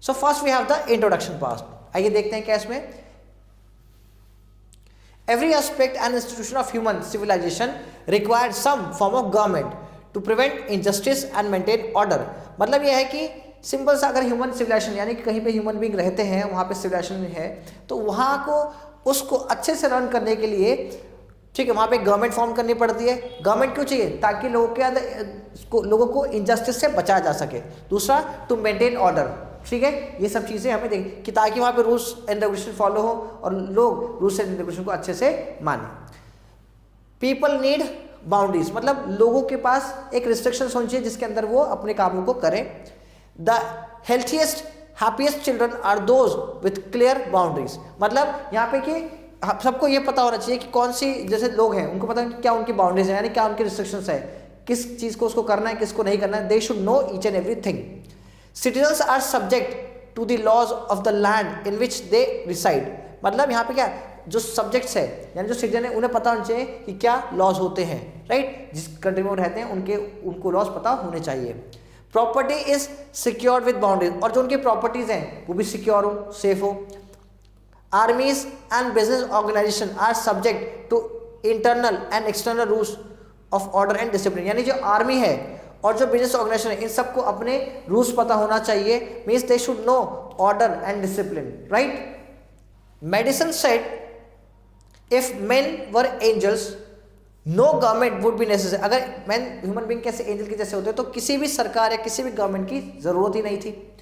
So first we have the introduction part. आइए देखते हैं क्या इसमें। Every aspect and institution of human civilisation required some form of government to prevent injustice and maintain order. मतलब यह है कि सिंपल सा अगर ह्यूमन सिविलाइजेशन यानी कि कहीं पे ह्यूमन बीइंग रहते हैं, वहाँ पे सिविलाइजेशन है, तो वहाँ को उसको अच्छे से रन करने के लिए ठीक है वहाँ पे गवर्नमेंट फॉर्म करनी पड़ती है। गवर्नमेंट क्यों चाहिए? ताकि लोगों के अंदर लोगों को इनजस्टिस से बचाया जा सके। दूसरा, टू मेंटेन ऑर्डर। ठीक है, ये सब चीज़ें हमें देखें कि ताकि वहाँ पे रूल्स एंड रेगुलेशन फॉलो हो और लोग रूल्स एंड रेगुलेशन को अच्छे से माने। पीपल नीड बाउंड्रीज, मतलब लोगों के पास एक रिस्ट्रिक्शंस होनी चाहिए जिसके अंदर वो अपने कामों को करें। The healthiest happiest children are those with clear boundaries, मतलब यहाँ पे कि सबको ये पता होना चाहिए कि कौन सी जैसे लोग हैं उनको पता है कि क्या उनकी बाउंड्रीज है, यानी क्या उनकी रिस्ट्रिक्शंस है, किस चीज़ को उसको करना है, किसको नहीं करना है। They should know each and everything. Citizens are subject to the laws of the land in which they reside, मतलब यहाँ पे क्या जो सब्जेक्ट्स है यानी जो सिटीजन है उन्हें पता होना चाहिए कि क्या लॉज होते हैं, राइट। जिस कंट्री में वो रहते हैं उनको लॉज पता होने चाहिए। Property is secured with boundaries, और जो उनकी प्रॉपर्टीज हैं वो भी सिक्योर हो, सेफ हो। Armies and business organisation are subject to internal and external rules of order and discipline, यानी जो आर्मी है और जो बिजनेस ऑर्गेनाइजेशन है इन सबको अपने रूल्स पता होना चाहिए। Means they should know order and discipline, right. Madison said if men were angels no government would be necessary, अगर मैन ह्यूमन बीइंग कैसे एंजल के जैसे होते तो किसी भी सरकार या किसी भी गवर्नमेंट की जरूरत ही नहीं थी।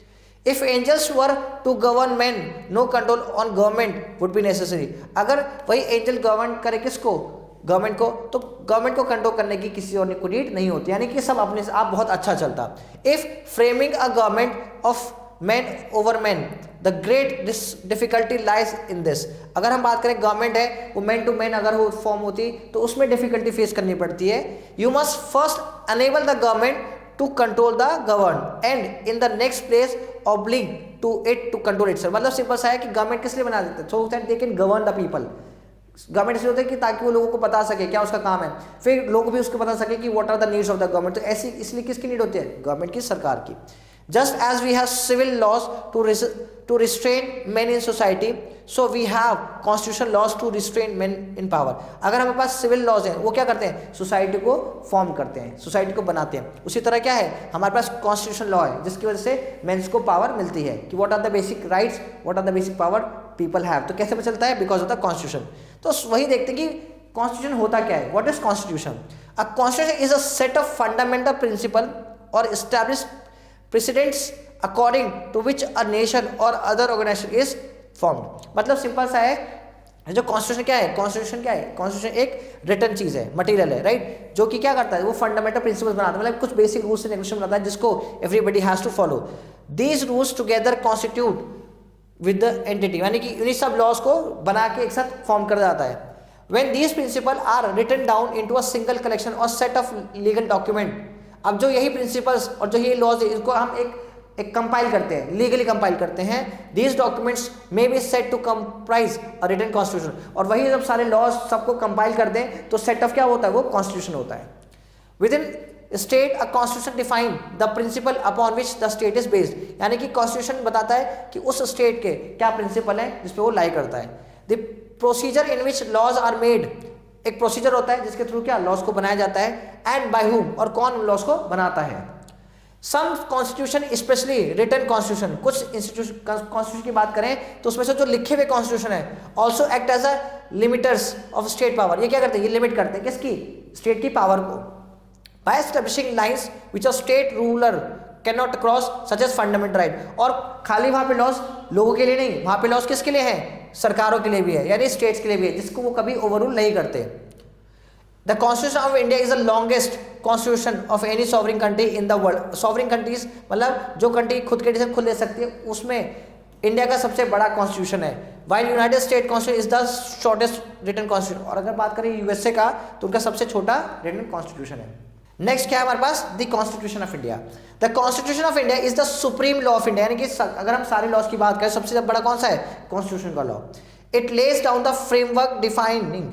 If angels were to govern man no control on government would be necessary, अगर वही एंजल गवर्न करे किसको? गवर्नमेंट को, तो गवर्नमेंट को कंट्रोल करने की किसी और को नीड नहीं होती, यानी कि सब अपने से आप बहुत अच्छा चलता। If framing a government of man over man the great difficulty lies in this, अगर हम बात करें गवर्नमेंट है वो मैन टू मैन अगर वो फॉर्म होती तो उसमें डिफिकल्टी फेस करनी पड़ती है। You must first enable the government to control the govern and in the next place oblige to it to control itself, मतलब सिंपल सा है कि गवर्नमेंट किस लिए बना देते हैं? So that they can govern the people. Government इसलिए होता है कि ताकि वो लोगों को बता सके क्या उसका काम है, फिर लोग भी उसको बता सके कि what are the needs of the government. तो ऐसी इसलिए किसकी नीड होती है? गवर्नमेंट की, सरकार की। Just as we have civil laws to restrain men in society, so we have constitutional laws to restrain men in power. अगर हमारे पास सिविल लॉज हैं वो क्या करते हैं? सोसाइटी को फॉर्म करते हैं, सोसाइटी को बनाते हैं। उसी तरह क्या है हमारे पास कॉन्स्टिट्यूशन लॉ है जिसकी वजह से मेंस को पावर मिलती है कि what are the basic rights, what are the basic power people have. तो कैसे पता चलता है? Because of the constitution. तो वही देखते हैं कि कॉन्स्टिट्यूशन होता क्या है। What is constitution? A constitution is a set of fundamental principle or establish precedents according to which a nation or other organization is formed। मतलब सिंपल सा है जो कॉन्स्टिट्यूशन क्या है? कॉन्स्टिट्यूशन क्या है? कॉन्स्टिट्यूशन एक रिटर्न चीज है, मटेरियल है, राइट, जो कि क्या करता है? वो फंडामेंटल प्रिंसिपल्स बनाता है, मतलब कुछ बेसिक रूल्स एंड रेगुलेशन बनाता है जिसको everybody has to follow. These rules together constitute with the entity, यानी कि इन्हीं सब लॉज को बना के एक साथ फॉर्म कर जाता है। When these principle are written down into a single collection or set of legal document, अब जो यही प्रिंसिपल्स और जो ये लॉज है इसको हम एक कंपाइल करते हैं, लीगली कंपाइल करते हैं। These documents may be set to comprise a written constitution, और वही जब सारे लॉज सबको कंपाइल कर दें तो सेट ऑफ क्या होता है? वो कॉन्स्टिट्यूशन होता है। Within state a constitution define the principle upon which the state is based, यानी कि कॉन्स्टिट्यूशन बताता है कि उस स्टेट के क्या प्रिंसिपल है जिसपे वो लाई करता है। The procedure in which laws are made, एक प्रोसीजर होता है जिसके थ्रू क्या लॉज को बनाया जाता है, एंड बाय हुम, और कौन लॉज को बनाता है। सम कॉन्स्टिट्यूशन स्पेशली रिटन कॉन्स्टिट्यूशन, कुछ कॉन्स्टिट्यूशन की बात करें तो उसमें से जो लिखे हुए कॉन्स्टिट्यूशन है also act as a limiters of state power, ये क्या करते हैं? ये लिमिट करते हैं किसकी? स्टेट की पावर को। By establishing lines which a state ruler can not cross such as fundamental right, और खाली वहां पे लॉज लोगों के लिए नहीं, वहां पे लॉज किसके लिए है? सरकारों के लिए भी है, यानी स्टेट्स के लिए भी है, जिसको वो कभी ओवररूल नहीं करते। The constitution of India is the longest constitution of any sovereign country in the world. Sovereign countries मतलब जो कंट्री खुद के डिसीजन खुद ले सकती है, उसमें इंडिया का सबसे बड़ा कॉन्स्टिट्यूशन है। While United State constitution is the shortest written constitution, और अगर बात करें यूएसए का तो उनका सबसे छोटा रिटन कॉन्स्टिट्यूशन है। नेक्स्ट क्या है हमारे पास? The constitution of India. The constitution of India is the supreme law of India, यानी कि अगर हम सारे लॉज की बात करें सबसे बड़ा कौन सा है? कॉन्स्टिट्यूशन का law. It lays down the framework defining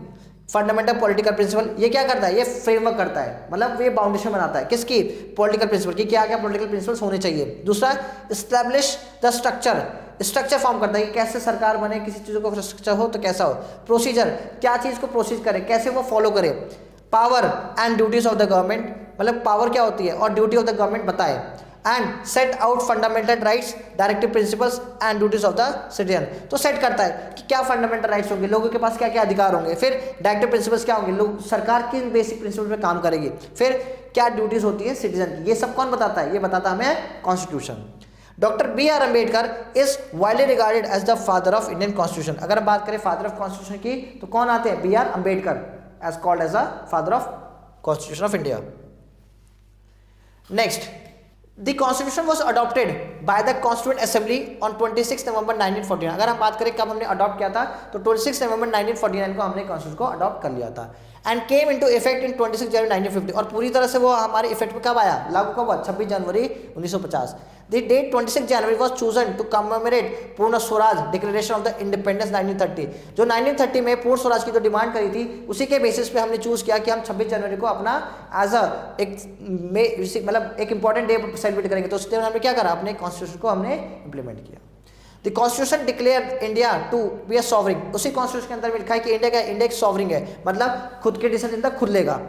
fundamental political principle, ये क्या करता है, ये फ्रेमवर्क करता है, मतलब ये बाउंडेशन बनाता है किसकी, पॉलिटिकल प्रिंसिपल की, क्या क्या पॉलिटिकल प्रिंसिपल्स होने चाहिए। दूसरा, establish the structure, structure form करता है कि कैसे सरकार बने, किसी चीज़ को स्ट्रक्चर हो तो कैसा हो। प्रोसीजर, क्या चीज़ को प्रोसीज करे, कैसे वो फॉलो करे। Power and duties of the government, मतलब पावर क्या होती है और ड्यूटी ऑफ द गवर्नमेंट बताए। And set out fundamental rights, directive principles and duties of the citizen, तो सेट करता है कि क्या फंडामेंटल राइट्स होंगे, लोगों के पास क्या क्या अधिकार होंगे। फिर डायरेक्टिव प्रिंसिपल्स क्या होंगे, लोग सरकार किन बेसिक प्रिंसिपल पे काम करेगी। फिर क्या ड्यूटीज होती है सिटीजन की, ये सब कौन बताता है, ये बताता हमें constitution. Doctor B R Ambedkar is widely regarded as the father of Indian constitution. अगर हम बात करें फादर ऑफ कॉन्स्टिट्यूशन की तो कौन आते हैं, B R Ambedkar as called as the father of constitution of India. Next, The Constitution was adopted by the Constituent Assembly on 26 नवंबर 1949। अगर हम बात करें कब हमने अडॉप्ट किया था तो 26 नवंबर 1949 को हमने कॉन्स्टिट्यूशन को अडॉप्ट कर लिया था। And came into effect in 26 जनवरी 1950, और पूरी तरह से वो हमारे इफेक्ट में कब आया, लागू कब हुआ, 26 जनवरी 1950। The date 26 January was chosen to commemorate पूर्ण Swaraj declaration of the independence 1930। जो 1930 में पूर्ण स्वराज की जो डिमांड करी थी उसी के बेसिस पे हमने चूज किया कि हम 26 जनवरी को अपना एज अ मतलब एक इंपॉर्टेंट डे सेलिब्रेट करेंगे। तो उस दिन हमने क्या करा, अपने कॉन्स्टिट्यूशन को हमने इंप्लीमेंट किया। The constitution declare India to be a sovereign, उसी कॉन्स्टिट्यूशन के अंदर लिखा है कि इंडिया एक सॉवरिंग है, मतलब खुद के डिसीजन तक खुद लेगा।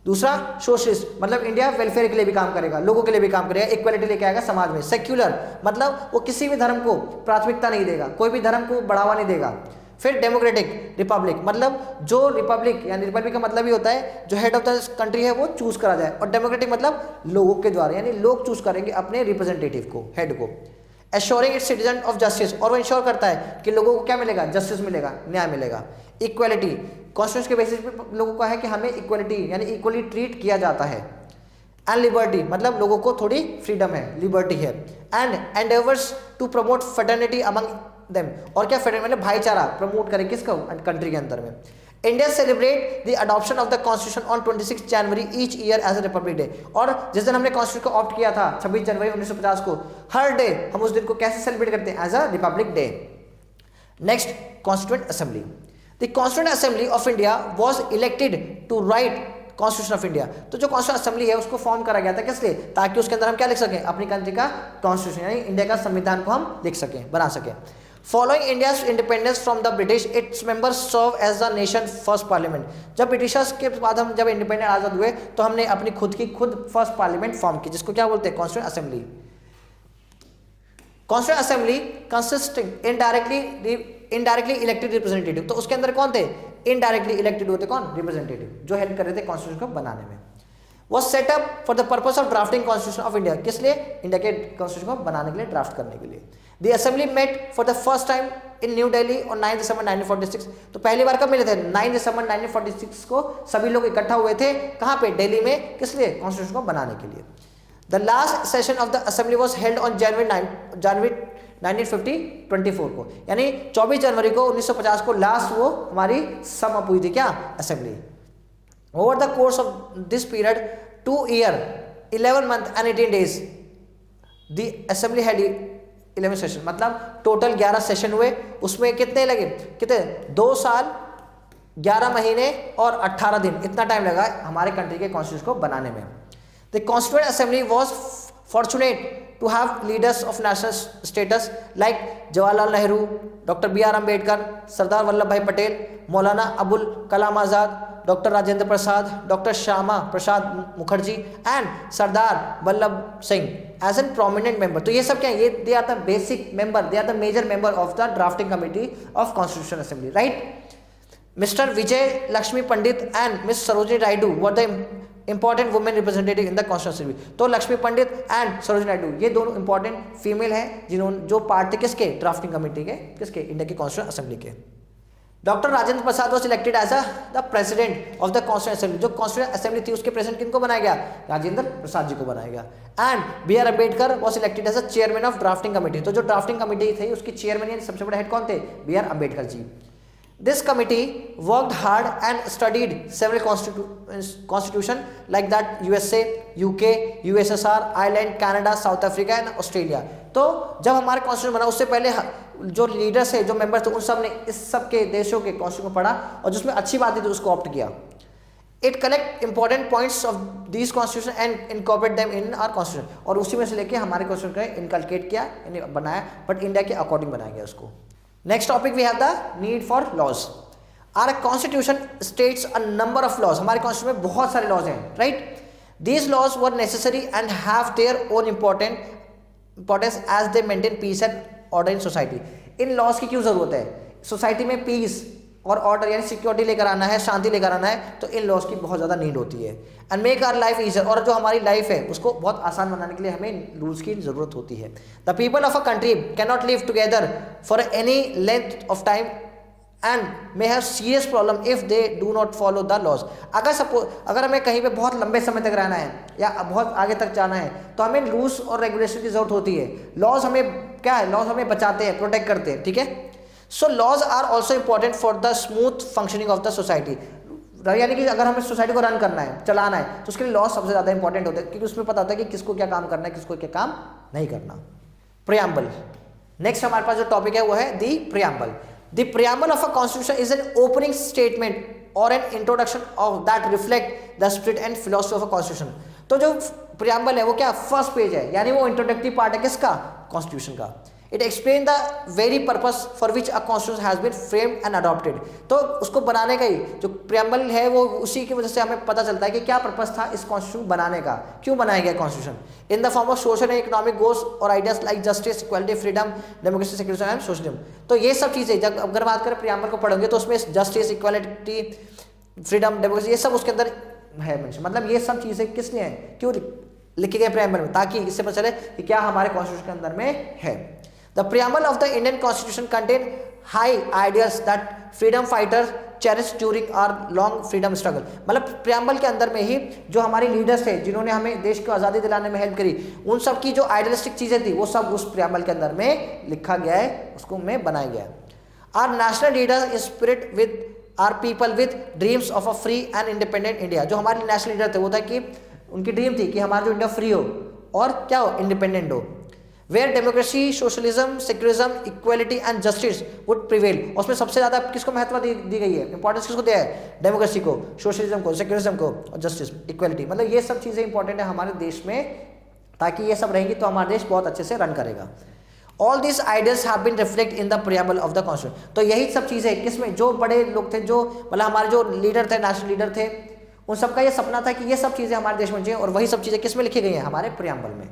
दूसरा, सोशलिस्ट, मतलब इंडिया वेलफेयर के लिए भी काम करेगा, लोगों के लिए भी काम करेगा, इक्वालिटी लेके आएगा समाज में। सेक्युलर, मतलब वो किसी भी धर्म को प्राथमिकता नहीं देगा, कोई भी धर्म को बढ़ावा नहीं देगा। फिर डेमोक्रेटिक, रिपब्लिक, मतलब जो रिपब्लिक यानी रिपब्लिक का मतलब ही होता है जो हेड ऑफ द कंट्री है वो चूज करा जाए, और डेमोक्रेटिक मतलब लोगों के द्वारा, यानी लोग चूज करेंगे अपने रिप्रेजेंटेटिव को, हेड को। Assuring it's citizen of justice, और वो इंश्योर करता है कि लोगों को क्या मिलेगा, जस्टिस मिलेगा, न्याय मिलेगा। इक्वालिटी, कॉन्स्टिट्यूशन के बेसिस पे लोगों का है कि हमें इक्वालिटी यानी इक्वली ट्रीट किया जाता है। एंड लिबर्टी, मतलब लोगों को थोड़ी फ्रीडम है, लिबर्टी है। And endeavours to promote fraternity among them, और क्या फेटर्निटी मतलब भाईचारा प्रमोट करे किसको, कंट्री के अंदर में। India celebrate the adoption of the constitution on 26 January each year as a republic day, और जिस दिन हमने कॉन्स्टिट्यूशन को ऑप्ट किया था 26 जनवरी 1950 को, हर डे हम उस दिन को कैसे सेलिब्रेट करते हैं, as a republic day. Next, constituent assembly. The constituent assembly of India was elected to write constitution of India. तो जो कॉन्स्टिट्यूएंट असेंबली है उसको फॉर्म करा गया था किस लिए, ताकि उसके अंदर हम क्या लिख सकें, अपनी कंट्री का कॉन्स्टिट्यूशन यानी इंडिया का संविधान को हम लिख सकें, बना सकें। Following India's independence from the British, its members serve as the nation first parliament. जब ब्रिटिशर्स के बाद हम जब इंडिपेंडेंट आजाद हुए तो हमने अपनी खुद फर्स्ट पार्लियामेंट फॉर्म की, जिसको क्या बोलते हैं, constituent assembly. Constituent assembly consisting indirectly elected representative, तो उसके अंदर कौन थे, इनडायरेक्टली इलेक्टेड होते कौन, रिप्रेजेंटेटिव, जो हेल्प कर रहे थे कॉन्स्टिट्यूशन को बनाने में। Was setup for the purpose of drafting constitution of India, किस लिए, इंडिया के कॉन्स्टिट्यूशन को बनाने के लिए, ड्राफ्ट करने के लिए। The assembly met for the first time in New Delhi और 9 दिसंबर 1946, तो पहली बार कब मिले थे, 9 दिसंबर 1946 को सभी लोग इकट्ठा हुए थे, कहाँ पे, दिल्ली में, किस लिए, कॉन्स्टिट्यूशन को बनाने के लिए। The last session of the assembly was held on January 1924 को, यानी 24 जनवरी को 1950 को लास्ट वो हमारी सम अप हुई थी क्या, assembly. Over the course of this period 2 year 11 month and 18 days the assembly had 11 session, मतलब टोटल 11 सेशन हुए, उसमें कितने लगे, कितने, 2 साल 11 महीने और 18 दिन, इतना टाइम लगा हमारे कंट्री के कॉन्स्टिट्यूशन को बनाने में। The constituent assembly was fortunate to have leaders of national status like Jawaharlal Nehru, doctor B R Ambedkar, Sardar Vallabhbhai Patel, Maulana Abul Kalam Azad, doctor Rajendra Prasad, doctor Shyama Prasad Mukherjee and Sardar Vallabh Singh as an prominent member. तो ये सब क्या है, ये they are the basic member, they are the major member of the drafting committee of constitution assembly, right. Mister Vijay Lakshmi Pandit and miss Sarojini Naidu were the important women representative in the constitution assembly. तो लक्ष्मी पंडित and Sarojini Naidu ये दोनों important female हैं जिन्होंने जो part थे किसके, drafting committee के, किसके, इंडिया की कॉन्स्टिट्यूशन असेंबली के। Doctor Rajendra Prasad was elected as the president of the constitution assembly. जो कॉन्स्टिट्यूशन असेंबली थी उसके प्रेसिडेंट किनको बनाया गया, राजेंद्र प्रसाद जी को बनाया गया। And B R Ambedkar was elected as a chairman of drafting committee. तो जो ड्राफ्टिंग कमेटी थी उसकी चेयरमैन यानी सबसे बड़े हेड कौन थे, B R Ambedkar ji. This committee worked hard and studied several constitution like that USA, UK, USSR, Ireland, Canada, South Africa and Australia। तो जब हमारे कॉन्स्टिट्यूशन बना उससे पहले जो लीडर्स है, जो मेंबर्स थे, उन सब ने इस सब के देशों के कॉन्स्टिट्यूशन को पढ़ा और जिसमें अच्छी बातें थी उसको ऑप्ट किया। It collect important points of these constitution and incorporate them in our constitution, और उसी में से लेके हमारे कॉन्स्टिट्यूशन को इनकलकेट किया, बनाया, बट इंडिया के अकॉर्डिंग बनाया गया उसको। Next topic we have the need for laws. Our constitution states a number of laws, हमारे कॉन्स्टिट्यूशन में बहुत सारे लॉज हैं, right. These laws were necessary and have their own importance as they maintain peace and order in society. इन laws की क्यों जरूरत है? सोसाइटी में पीस और ऑर्डर यानी सिक्योरिटी लेकर आना है, शांति लेकर आना है, तो इन लॉज की बहुत ज़्यादा नीड होती है। And make our life easier, और जो हमारी लाइफ है उसको बहुत आसान बनाने के लिए हमें रूल्स की ज़रूरत होती है। The people of a country can not live together for any length of time and may have serious problem if they do not follow the laws. अगर हमें कहीं पे बहुत लंबे समय तक रहना है या बहुत आगे तक जाना है तो हमें रूल्स और रेगुलेशन की जरूरत होती है। लॉज हमें क्या है? लॉज हमें बचाते हैं, प्रोटेक्ट करते हैं, ठीक है। So laws are also important for the smooth functioning of the society, यानी कि अगर हमें सोसाइटी को रन करना है, चलाना है, तो उसके लिए लॉज सबसे ज़्यादा इंपॉर्टेंट होता है, क्योंकि उसमें पता होता है कि किसको क्या काम करना है, किसको क्या काम नहीं करना। प्रियम्बल, नेक्स्ट हमारे पास जो टॉपिक है वो है the preamble. The preamble of a constitution is an opening statement और an introduction of that reflect the spirit and philosophy of a constitution. तो जो प्रियम्बल है वो क्या? फर्स्ट पेज है, यानी वो इंट्रोडक्टरी पार्ट है किसका? कॉन्स्टिट्यूशन का। It explain the very purpose for which a constitution has been framed and adopted. तो उसको बनाने का ही जो प्रियम्बल है वो उसी की वजह से हमें पता चलता है कि क्या पर्पस था इस कॉन्स्टिट्यूशन बनाने का, क्यों बनाया गया constitution. In the form of social and economic goals और ideas like justice, equality, freedom, democracy, secularism and socialism. तो ये सब चीज़ें जब अगर बात करें प्रियम्बल को पढ़ोगे तो उसमें जस्टिस, इक्वालिटी, फ्रीडम, डेमोक्रेसी, ये सब उसके अंदर है मेंशन। मतलब ये सब चीज़ें किस लिए हैं, क्यों लिखे गए प्रियम्बल में, ताकि इससे पता चले कि क्या हमारे कॉन्स्टिट्यूशन के अंदर में है। The preamble of the Indian Constitution contain high ideas that freedom fighters cherished during our long freedom struggle। मतलब प्रियम्बल के अंदर में ही जो हमारे लीडर्स थे जिन्होंने हमें देश को आज़ादी दिलाने में हेल्प करी, उन सब की जो आइडियलिस्टिक चीज़ें थी वो सब उस प्रियम्बल के अंदर में लिखा गया है, उसको में बनाया गया है। Our national leaders inspired with our people with dreams of a free and independent India। जो हमारे नेशनल लीडर थे वो था कि उनकी ड्रीम थी कि हमारा जो इंडिया फ्री हो और क्या हो? इंडिपेंडेंट हो। Where democracy, socialism, secularism, equality and justice would prevail. उसमें सबसे ज़्यादा किसको महत्व दी गई है, इंपॉर्टेंस किसको दिया है? डेमोक्रेसी को, सोशलिज्म को, सेक्युलरिज्म को और जस्टिस, इक्वालिटी। मतलब ये सब चीज़ें इंपॉर्टेंट है हमारे देश में, ताकि ये सब रहेंगी तो हमारा देश बहुत अच्छे से रन करेगा। All this ideas have been reflect in the preamble of the constitution. तो यही सब चीज़ें किसमें, जो बड़े लोग थे, जो मतलब हमारे जो लीडर थे, नेशनल लीडर थे, उन सबका ये सपना था कि ये सब चीज़ें हमारे देश में चाहिए, और वही सब चीज़ें किस में लिखी गई हैं? हमारे प्रियम्बल में।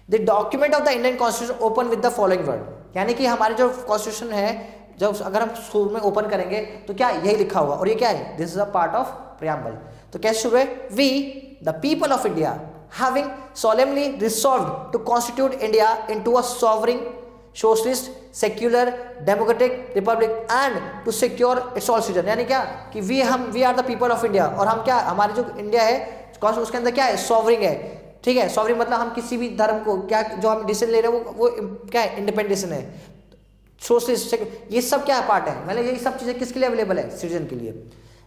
The document of the Indian constitution open with the following word, यानी कि हमारे जो कॉन्स्टिट्यूशन है, जब अगर हम स्कूल में ओपन करेंगे तो क्या यही लिखा हुआ, और ये क्या है? This is a part of preamble. तो कैसे शुरू है? We the people of India having solemnly resolved to constitute India into a sovereign, socialist, secular, democratic republic and to secure its all citizens। यानी क्या कि we are the people of India, और हम क्या, हमारी जो इंडिया है उसके अंदर क्या है? सॉवरिंग है, ठीक है। सॉवरिंग मतलब हम किसी भी धर्म को क्या, जो हम डिसीजन ले रहे हैं वो क्या है? इंडिपेंडेंस है। सोशलिस्ट, ये सब क्या पार्ट है? मतलब ये सब चीज़ें किसके लिए अवेलेबल है? सिटीजन के लिए।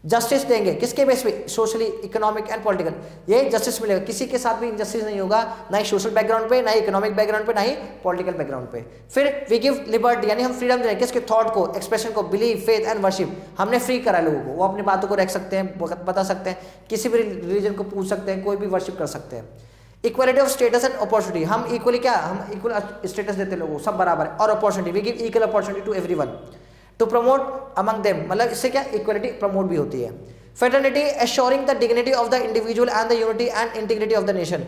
जस्टिस देंगे किसके बेस पे? सोशली, इकोनॉमिक एंड पॉलिटिकल, ये जस्टिस मिलेगा। किसी के साथ भी इनजस्टिस नहीं होगा, ना ही सोशल बैकग्राउंड पे, ना ही इकोनॉमिक बैकग्राउंड पे, ना ही पॉलिटिकल बैकग्राउंड पे। फिर वी गिव लिबर्टी, यानी हम फ्रीडम देंगे किसके? थॉट को, एक्सप्रेशन को, बिलीव, फेथ एंड वर्शिप। हमने फ्री करा लोगों को, वो अपनी बातों को रख सकते हैं, बता सकते हैं, किसी भी रिलीजन को पूछ सकते हैं, कोई भी वर्शिप कर सकते हैं। Equality of status and opportunity, हम इक्वली क्या, हम इक्वल स्टेटस देते लोगों को, सब बराबर है। और opportunity, we give equal opportunity to everyone. To promote among them, मतलब इससे क्या इक्वलिटी प्रमोट भी होती है। Fraternity, assuring the dignity of the individual and the unity and integrity of the nation.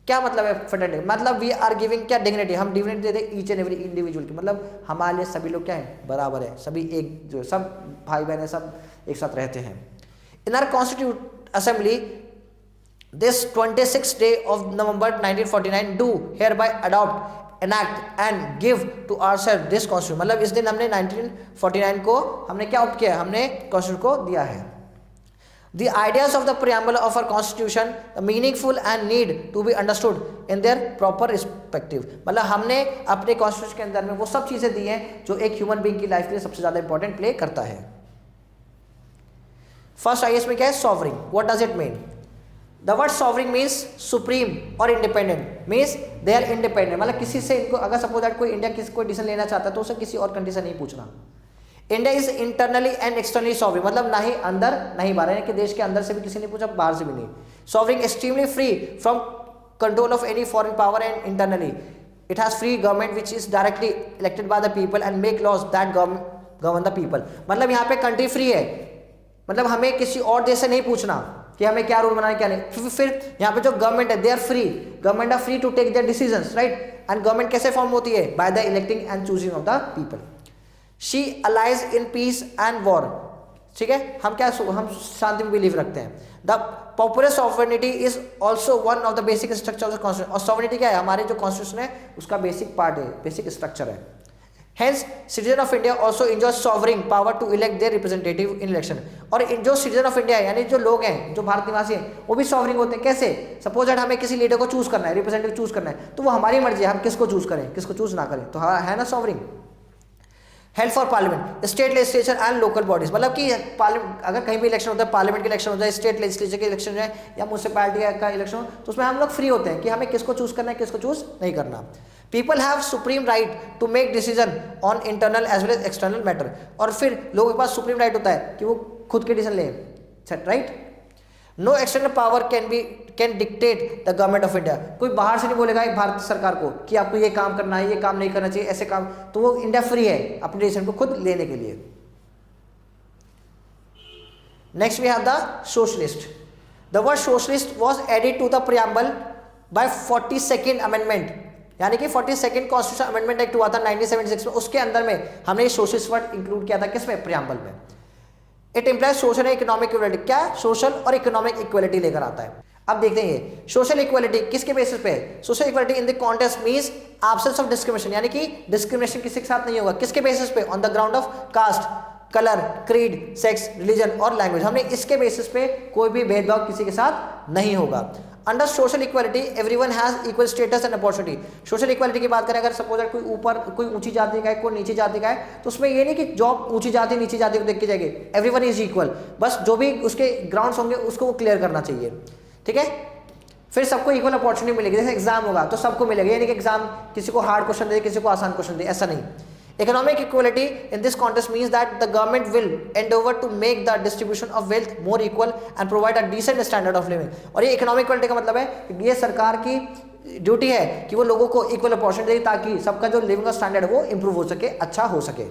क्या मतलब है फेटर्निटी? मतलब वी आर गिविंग क्या? डिग्निटी, हम डिग्निटी देते हैं ईच एंड एवरी इंडिविजुअल की, मतलब हमारे लिए सभी लोग क्या है? बराबर है, सभी एक, जो सब भाई बहन है, सब एक साथ रहते हैं। In our constituent assembly this 26th day of November 1949 do hereby adopt enact and give to ourselves this constitution। मतलब इस दिन हमने 1949 को हमने क्या ऑप्ट किया? हमने कॉन्स्टिट्यूशन को दिया है। The ideas of the preamble of our constitution are meaningful and need to be understood in their proper perspective। मतलब हमने अपने कॉन्स्टिट्यूशन के अंदर में वो सब चीज़ें दी हैं जो एक ह्यूमन बीइंग की लाइफ के लिए सबसे ज़्यादा इंपॉर्टेंट प्ले करता है। फर्स्ट आइए इसमें क्या है? Sovereign, what does it mean? The word sovereign means supreme और independent, means they are independent, मतलब किसी से इनको अगर सपोज दैट कोई इंडिया किसी कोई डिसीजन लेना चाहता है तो उसे किसी और कंट्री से नहीं पूछना। India is internally and externally sovereign, मतलब ना ही अंदर ना ही बाहर, यानी कि देश के अंदर से भी किसी ने पूछा, बाहर से भी नहीं। Sovereign extremely free from control of any foreign power and internally it has free government which is directly elected by the people and make laws that govern the people. मतलब यहाँ पे कंट्री फ्री है, मतलब हमें किसी और देश से नहीं पूछना कि हमें क्या रूल बनाना क्या नहीं। फिर यहाँ पे जो गवर्नमेंट है they are free, government are free to take their decisions, right. And government कैसे फॉर्म होती है? By the electing and choosing of the people. She allies in peace and war, ठीक है, हम क्या हम शांति में बिलीव रखते हैं। The popular sovereignty is also one of the basic structure of the constitution, और सॉवरेनिटी क्या है? हमारे जो कॉन्स्टिट्यूशन है उसका बेसिक पार्ट है, बेसिक स्ट्रक्चर है। Hence, citizen of India also enjoys sovereign power to elect their representative in election. और जो citizen of India है यानी जो लोग हैं, जो भारत निवासी हैं, वो भी sovereign होते हैं। कैसे? सपोज दैट हमें किसी लीडर को चूज करना है, रिप्रेजेंटेटिव चूज करना है, तो वो हमारी मर्जी है हम किसको चूज करें किसको चूज ना करें, तो है ना sovereign। Help for parliament, state legislature and local bodies, मतलब कि पार्लियामेंट अगर कहीं भी इलेक्शन होता है, पार्लियामेंट के इलेक्शन होता है, स्टेट लेजिस्लेचर के इलेक्शन है या म्यूनसिपैलिटी का इलेक्शन हो, तो उसमें हम लोग फ्री होते हैं कि हमें किसको चूज करना है किसको चूज नहीं करना। People have supreme right to make decision on internal as well as external matter, और फिर लोगों के पास सुप्रीम राइट होता है कि वो खुद के डिसीजन लें, right. No external power can dictate the government of India, कोई बाहर से नहीं बोलेगा भारत सरकार को कि आपको ये काम करना है, ये काम नहीं करना चाहिए, ऐसे काम, तो वो इंडिया फ्री है अपने डिसीजन को खुद लेने के लिए। Next we have the socialist. The word socialist was added to the preamble by 42nd amendment, यानी कि 42nd कॉन्स्टिट्यूशन अमेंडमेंट एक्ट हुआ था 1976 में, उसके अंदर में हमने सोशलिस्ट वर्ड इंक्लूड किया था, किसमें? प्रियम्बल में। It implies social and economic equality, क्या? सोशल और इकोनॉमिक इक्वलिटी लेकर आता है। अब देखते हैं ये सोशल इक्वलिटी किसके बेसिस पे है? Social equality in the context means absence of discrimination, यानी कि डिस्क्रिमिनेशन किसी के साथ नहीं होगा, किसके बेसिस पे? On the ground of caste, colour, creed, sex, religion और लैंग्वेज, हमने इसके बेसिस पे कोई भी भेदभाव किसी के साथ नहीं होगा। Under social equality everyone has equal status and opportunity. Social equality की बात करें, अगर सपोज कोई ऊपर कोई ऊंची जाति का है कोई नीची जाति का है, तो उसमें ये नहीं कि जॉब ऊंची जाति नीची जाति को देख के जाएगी, एवरीवन इज इक्वल, बस जो भी उसके ग्राउंड्स होंगे उसको वो क्लियर करना चाहिए, ठीक है। फिर सबको इक्वल अपॉर्चुनिटी मिलेगी, जैसे एग्जाम होगा तो सबको मिलेगा, यानी कि एग्जाम किसी को हार्ड क्वेश्चन दे किसी को आसान क्वेश्चन दे, ऐसा नहीं। Economic equality in this context means that the government will endeavor to make the distribution of wealth more equal and provide a decent standard of living। और ये economic equality का मतलब है कि ये सरकार की ड्यूटी है कि वो लोगों को इक्वल अपॉर्चुनिटी दे ताकि सबका जो लिविंग का स्टैंडर्ड है वो इंप्रूव हो सके, अच्छा हो सके।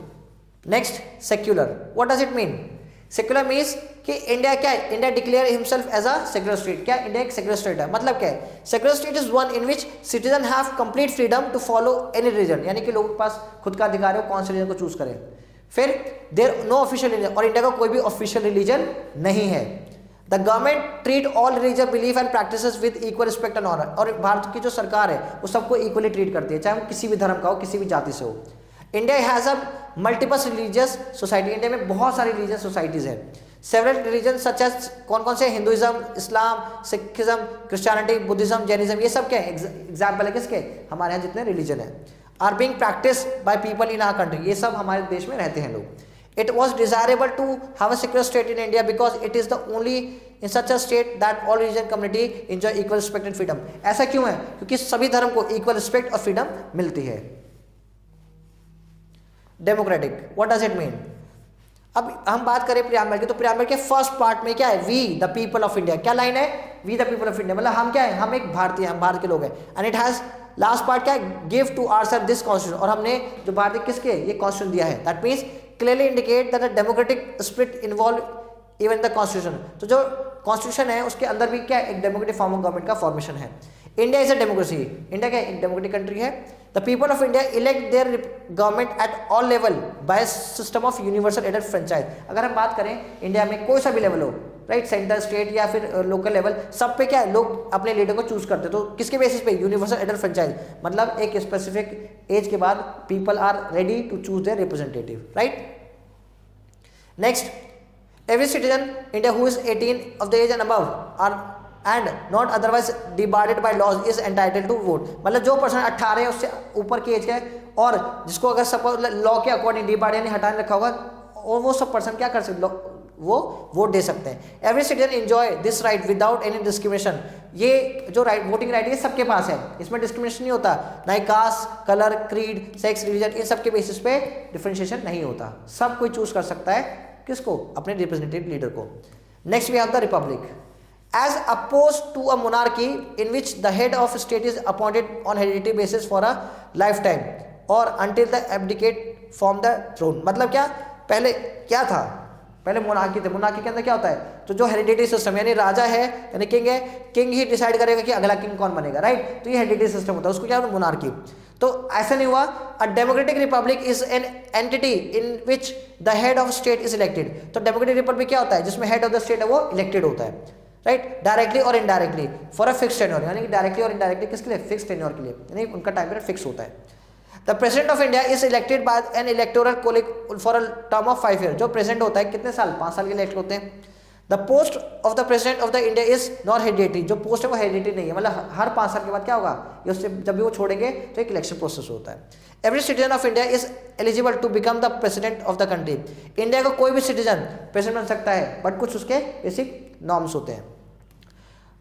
Next, secular. What does it mean? Secular means कि इंडिया क्या है? India declare himself as a secular state. क्या इंडिया एक सेक्युलर स्टेट है? मतलब क्या है? Secular state is one in which citizen have complete freedom to follow any religion, यानी कि लोगों के पास खुद का अधिकार है कौन से रिलीजन को चूज करें। फिर देयर नो ऑफिशियल रिलीजन, और इंडिया का कोई भी ऑफिशियल रिलीजन नहीं है। The government treat all religious belief and practices with equal respect and honour, और भारत की जो सरकार है वो सबको इक्वली ट्रीट करती है, चाहे वो किसी भी धर्म का हो किसी भी जाति से हो। India has a multiple religious society, India में बहुत सारी रिलीजियस सोसाइटीज हैं। सेवरल रिलीजन सच एज कौन कौन से? हिंदुइज्म, इस्लाम, सिखिज्म, क्रिश्चियनिटी, बुद्धिज्म, जैनिज्म, ये सब क्या है? एग्जाम्पल है किसके? हमारे यहाँ जितने रिलीजन है। Are being practice by people in our country, ये सब हमारे देश में रहते हैं लोग। It was desirable to have a secular state in India because it is the only in such a state that all religion community enjoy equal respect and freedom. ऐसा क्यों है? क्योंकि सभी धर्म को इक्वल रिस्पेक्ट और फ्रीडम मिलती है। Democratic, what does it mean? अब हम बात करें प्रियम्बल की, तो प्रियम्बल के फर्स्ट पार्ट में क्या है? We the people of India. क्या लाइन है? We the people of India, मतलब हम क्या है? हम एक भारतीय, हम भारत के लोग हैं। And it has last part क्या है? Give to ourself this constitution, और हमने जो भारतीय किसके ये कॉन्स्टिट्यूशन दिया है। That means clearly indicate that the democratic spirit involve even the constitution. तो जो कॉन्स्टिट्यूशन है उसके अंदर भी क्या एक डेमोक्रेटिक फॉर्म ऑफ गवर्नमेंट का फॉर्मेशन है। India is a democracy, India क्या एक डेमोक्रेटिक कंट्री है। The people of India elect their government at all level by system of universal एडेड फ्रेंचाइज। अगर हम बात करें इंडिया में कोई सा भी लेवल हो, राइट, सेंटर, स्टेट या फिर लोकल लेवल, सब पे क्या है? लोग अपने लीडर को चूज करते हैं। तो किसके बेसिस पे? यूनिवर्सल एडेड फ्रेंचाइज, मतलब एक स्पेसिफिक एज के बाद people are ready to choose their representative, right. Next, every citizen India who is 18 of the age and above are and not otherwise debarred by laws is entitled to vote। मतलब जो person 18 उससे ऊपर की as का है और जिसको अगर सपोज लॉ के अकॉर्डिंग डिबार्ड यानी हटा रखा होगा, और वो सब पर्सन क्या कर सकते, वो वोट दे सकते हैं। Every citizen enjoy this right without any discrimination. ये जो राइट वोटिंग राइट है सबके पास है, इसमें डिस्क्रिमिनेशन नहीं होता, ना ही caste, colour, creed, sex, religion, इन सब के बेसिस पे डिफरेंशिएशन नहीं होता। सब कोई चूज कर सकता है किसको, अपने रिप्रेजेंटेटिव लीडर को। Next we have the republic. As opposed to a monarchy in which the head of state is appointed on hereditary basis for a lifetime or until the abdicate from the throne। मतलब क्या, पहले क्या था, पहले monarchy थे। Monarchy के अंदर क्या होता है, तो जो हेरिडिटरी सिस्टम यानी राजा है यानी किंग है, किंग ही डिसाइड करेगा कि अगला किंग कौन बनेगा, राइट। तो ये हेरिडिटरी सिस्टम होता है, उसको क्या होता है, मोनार्की। तो ऐसा नहीं हुआ। A democratic Republic is an entity in which the head of state is elected. तो डेमोक्रेटिक रिपब्लिक क्या होता है, जिसमें हेड ऑफ द स्टेट है वो इलेक्टेड होता है, राइट, डायरेक्टली और indirectly for a fix tenure, यानी कि डायरेक्टली और इनडायरेक्टली किसके लिए, फिक्स टेन्योर के लिए, यानी उनका टाइम पीरियड फिक्स होता है। The president of India is elected by N electoral college for a term of 5 year. जो प्रेसिडेंट होता है कितने साल, 5 साल के लिए इलेक्ट होते हैं। The post of the president of the India is not hereditary. जो पोस्ट है वो हेरिडिटरी नहीं है, मतलब हर 5 साल के बाद क्या होगा, ये उससे जब भी वो छोड़ेंगे तो एक इलेक्शन प्रोसेस होता है। Every citizen of India is eligible to become the president of the country. India का कोई भी सिटीजन प्रेसिडेंट बन सकता है, बट कुछ उसके बेसिक नॉर्म्स होते हैं।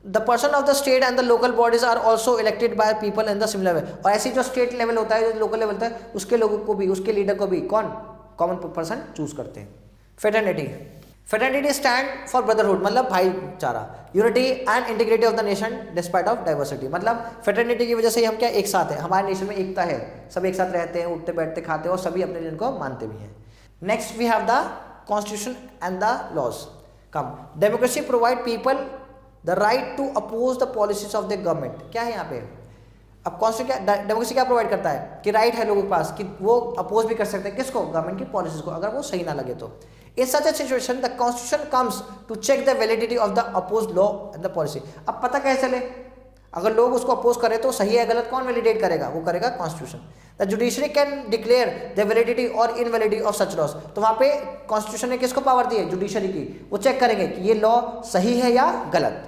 The person of the state and the local bodies are also elected by people in the similar way। और ऐसी जो स्टेट लेवल होता है, जो लोकल लेवल होता है, उसके लोगों को भी, उसके लीडर को भी कौन, कॉमन पर्सन चूज करते हैं। Fraternity. Fraternity stand for brotherhood, मतलब भाईचारा, unity and integrity of the nation despite of diversity. मतलब फेटर्निटी की वजह से हम क्या एक साथ है, हमारे नेशन में एकता है, सब एक साथ रहते हैं, उठते बैठते खाते हैं और सभी अपने रिलीजन को मानते भी हैं। Next we have the constitution and the laws. Come democracy provide people the right to oppose the policies of the government. क्या है यहाँ पे, अब कॉन्स्टिट्यूशन क्या, डेमोक्रेसी क्या प्रोवाइड करता है कि राइट है लोगों के पास कि वो अपोज भी कर सकते हैं किसको, गवर्नमेंट की पॉलिसीज को, अगर वो सही ना लगे तो। In such a situation the constitution comes to check the validity of the opposed law and the policy. अब पता कैसे चले, अगर लोग उसको अपोज करें तो सही है गलत कौन वैलिडेट करेगा, वो करेगा constitution. The judiciary can declare the validity और इनवैलिडिटी ऑफ सच लॉज। तो वहाँ पे कॉन्स्टिट्यूशन ने किसको पावर दी है, जुडिशरी की, वो चेक करेंगे कि ये लॉ सही है या गलत।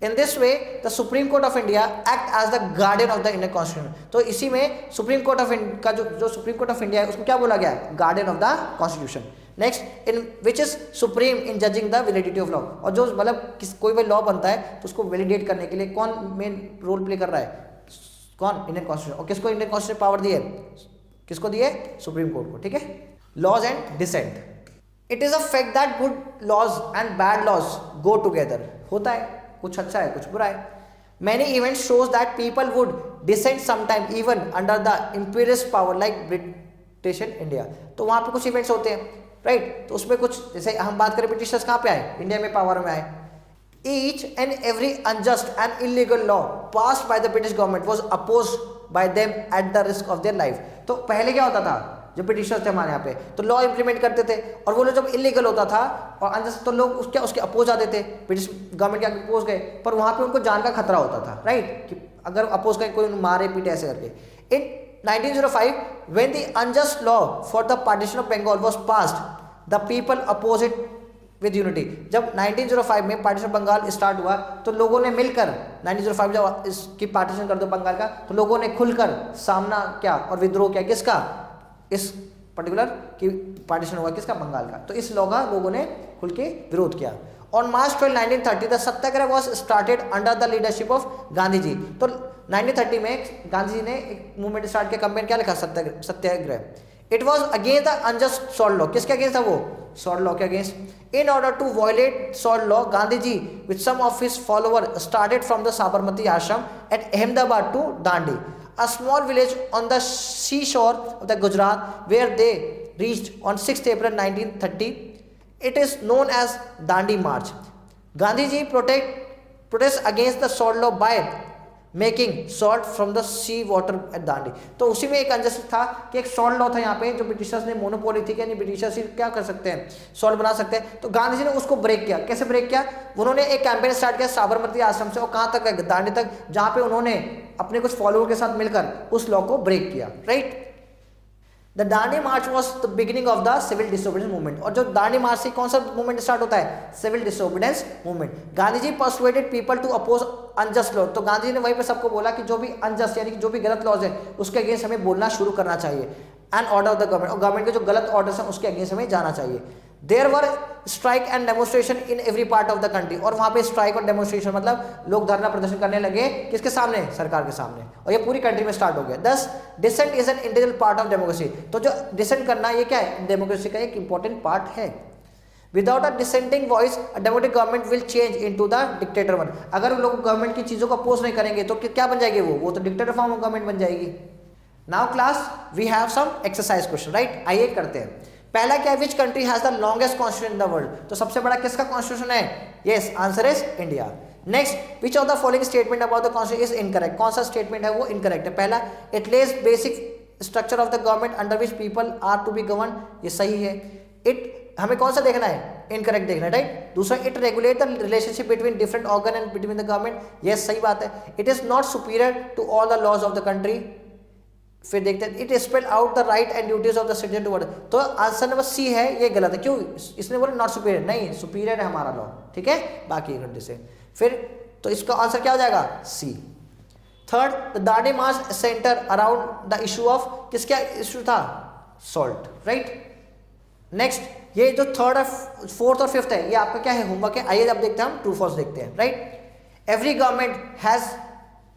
In this way, the Supreme Court of India act as the guardian of the Indian Constitution। तो इसी में सुप्रीम कोर्ट ऑफ का जो सुप्रीम कोर्ट ऑफ इंडिया है उसको क्या बोला गया, guardian of the constitution. Next, in which is supreme in judging the validity of law. और जो मतलब कोई भी लॉ बनता है तो उसको वैलिडेट करने के लिए कौन मेन रोल प्ले कर रहा है, कौन, इंडियन कॉन्स्टिट्यूशन। और किसको इंडियन कॉन्स्टिट्यूशन पावर दी है, किसको दी है, सुप्रीम कोर्ट को, ठीक है। Laws and dissent. It is a fact that good laws and bad laws go together. होता है, कुछ अच्छा है कुछ बुरा है। Many events shows that people would dissent sometime even under the imperialist power like British in India। तो वहाँ पे कुछ इवेंट्स होते हैं, राइट। तो उसमें कुछ, जैसे हम बात करें ब्रिटिशर्स कहाँ पे आए, इंडिया में पावर में आए। Each and every unjust and illegal law passed by the British government was opposed by them at the risk of their life। तो पहले क्या होता था, जो ब्रिटिशर्स थे हमारे यहाँ पे, तो लॉ इंप्लीमेंट करते थे और वो लोग जब इलीगल होता था और अनजस्ट तो लोग उसके अपोज आते थे, ब्रिटिश गवर्नमेंट के अपोज गए, पर वहाँ पे उनको जान का खतरा होता था, राइट, कि अगर अपोज गए कोई मारे पीटे ऐसे करके। In 1905 when the unjust law for the partition of Bengal was passed the people oppose it with unity. जब 1905 में पार्टीशन ऑफ बंगाल स्टार्ट हुआ तो लोगों ने मिलकर 1905 जब इसकी पार्टीशन कर दो बंगाल का, तो लोगों ने खुलकर सामना किया और विद्रोह किया, किसका, इस पर्टिकुलर की पार्टीशन हुआ किसका, बंगाल का। तो इस लॉ का लोगों ने खुल के विरोध किया। On March 12, 1930 the Satyagraha was started under the leadership of Gandhi ji. तो 1930 में गांधी जी ने एक मूवमेंट स्टार्ट किया, कैंपेन क्या लिखा, Satyagraha. It was against the unjust salt law. किसके अगेंस्ट था वो, सॉल्ट लॉ के against. In order to violate salt law Gandhi ji with some of his follower started from the Sabarmati Ashram at Ahmedabad to Dandi, a small village on the seashore of the Gujarat, where they reached on 6th April 1930. It is known as Dandi March. Gandhi ji protest against the salt law by making salt from the sea water at Dandi. तो उसी में एक unjust था कि एक salt law था यहाँ पे, जो ब्रिटिशर्स ने मोनोपोली थी, यानी ब्रिटिशर्स क्या कर सकते हैं, सॉल्ट बना सकते हैं। तो गांधी जी ने उसको ब्रेक किया। कैसे ब्रेक किया, उन्होंने एक कैंपेन स्टार्ट किया साबरमती आश्रम से और कहाँ तक गए, दांडी तक, जहाँ पे उन्होंने अपने कुछ फॉलोअर के साथ मिलकर उस लॉ को ब्रेक किया, right. The Dandi march was the beginning of the civil disobedience movement. और जो दांडी मार्च से कौन सा मूवमेंट स्टार्ट होता है, civil disobedience movement. Gandhi ji persuaded people to oppose unjust law. तो गांधी जी ने वहीं पे सबको बोला कि जो भी अनजस्ट यानी कि जो भी गलत लॉज है उसके अगेंस्ट हमें बोलना शुरू करना चाहिए। And order of the government, और गवर्नमेंट के जो गलत ऑर्डर्स हैं उसके अगेंस्ट हमें जाना चाहिए। There were strike and demonstration in every part of the country, और वहां पे स्ट्राइक और डेमोन्स्ट्रेशन मतलब लोग धरना प्रदर्शन करने लगे किसके सामने, सरकार के सामने, और ये पूरी कंट्री में स्टार्ट हो गया। 10 dissent is an integral part of democracy, तो जो डिसेंट करना ये क्या है, डेमोक्रेसी का एक इंपॉर्टेंट पार्ट है। Without a dissenting voice democratic government will change into the dictator one, अगर लोग गवर्नमेंट की चीजों को अपोज नहीं करेंगे तो क्या बन जाएगी, वो तो डिक्टेटर फॉर्म ऑफ गवर्नमेंट बन जाएगी। Now class we have some exercise question, right, आइए करते हैं। पहला क्या है, which country has the longest constitution in the world, तो सबसे बड़ा किसका कॉन्स्टिट्यूशन है, yes answer is India. Next, which of the following statement about the constitution is incorrect, कौन सा स्टेटमेंट है वो इनकरेक्ट है। पहला, it lays basic structure of the government under which people are to be govern, ये सही है। It, हमें कौन सा देखना है, इनकरेक्ट देखना है, राइट। दूसरा, it regulate the relationship between different organ and between the government, yes सही बात है। It is not superior to all the laws of the country, फिर देखते हैं, it spell out the right and duties of the citizen toward, तो answer number C है, ये गलत है, क्यों, इसने बोला नॉट सुपीरियर, नहीं सुपीरियर है हमारा लॉ, ठीक है, बाकी कंट्री से। फिर तो इसका आंसर क्या हो जाएगा, C. Third, the Dandi march centre around the issue of, किसका इशू था, सॉल्ट, राइट। नेक्स्ट, ये जो थर्ड और फोर्थ और फिफ्थ है ये आपका क्या है, होमवर्क है। आइए अब देखते हैं हम ट्रू फॉल्स देखते हैं, right. Every government has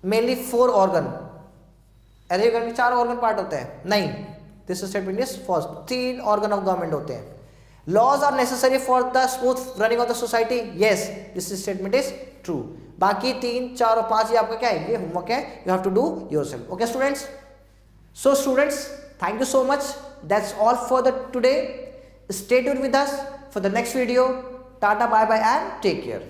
mainly 4 organ, every government 4 organ part होते हैं, नहीं, this statement is false, 3 organ of government होते हैं। Laws are necessary for the smooth running of the society, yes this statement is true. बाकी 3, 4 और 5 ये आपका क्या है, ये होमवर्क है, you have to do yourself, okay students. So students, thank you so much, that's all for the today. Stay tuned with us for the next video. Tata, bye bye and take care.